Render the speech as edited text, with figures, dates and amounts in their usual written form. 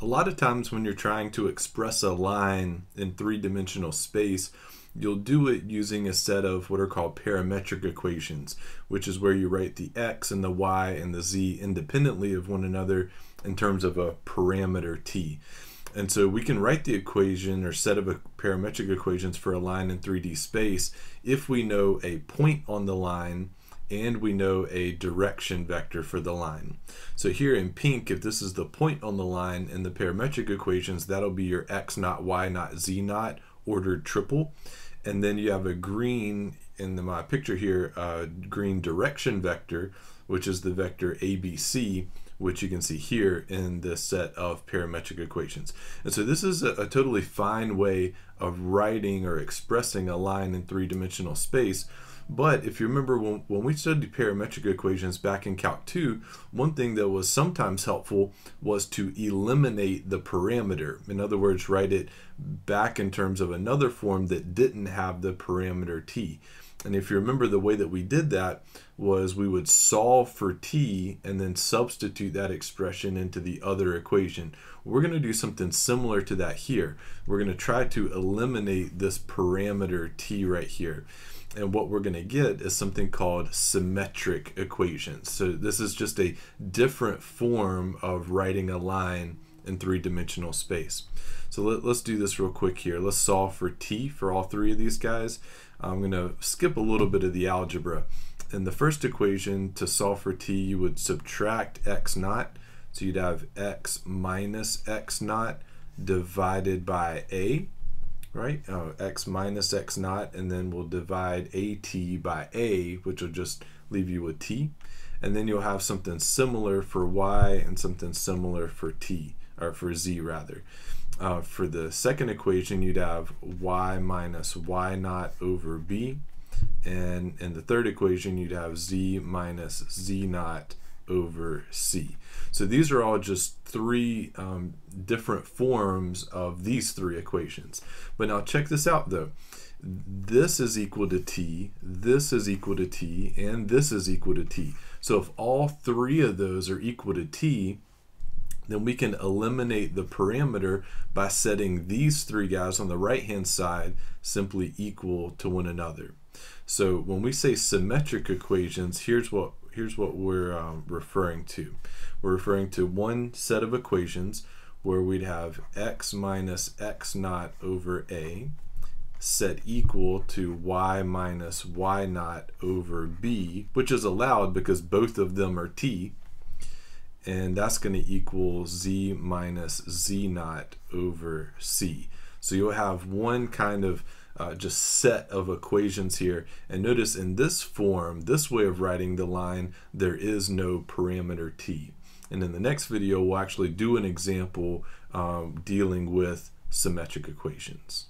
A lot of times when you're trying to express a line in three-dimensional space, you'll do it using a set of what are called parametric equations, which is where you write the x and the y and the z independently of one another in terms of a parameter t. And so we can write the equation or set of parametric equations for a line in 3D space if we know a point on the line and we know a direction vector for the line. So here in pink, if this is the point on the line in the parametric equations, that'll be your x naught, y naught, z naught ordered triple. And then you have a green in my picture here, green direction vector, which is the vector ABC, which you can see here in this set of parametric equations. And so this is a totally fine way of writing or expressing a line in three-dimensional space. But if you remember when we studied parametric equations back in Calc 2, one thing that was sometimes helpful was to eliminate the parameter. In other words, write it back in terms of another form that didn't have the parameter t. And if you remember, the way that we did that was we would solve for t and then substitute that expression into the other equation. We're going to do something similar to that here. We're going to try to eliminate this parameter t right here. And what we're going to get is something called symmetric equations. So this is just a different form of writing a line in three-dimensional space. So let's do this real quick here. Let's solve for t for all three of these guys. I'm going to skip a little bit of the algebra. In the first equation, to solve for t, you would subtract x naught. So you'd have x minus x naught divided by a. Right? X minus x naught, and then we'll divide at by a, which will just leave you with t. And then you'll have something similar for y and something similar for t, or for z rather. For the second equation, you'd have y minus y naught over b. And in the third equation, you'd have z minus z naught over c. So these are all just three different forms of these three equations. But now check this out though. This is equal to t, this is equal to t, and this is equal to t. So if all three of those are equal to t, then we can eliminate the parameter by setting these three guys on the right hand side simply equal to one another. So when we say symmetric equations, here's what we're referring to. We're referring to one set of equations where we'd have x minus x naught over a set equal to y minus y naught over b, which is allowed because both of them are t, and that's going to equal z minus z naught over c. So you'll have one kind of just set of equations here, and notice in this form, this way of writing the line, there is no parameter t. And in the next video, we'll actually do an example dealing with symmetric equations.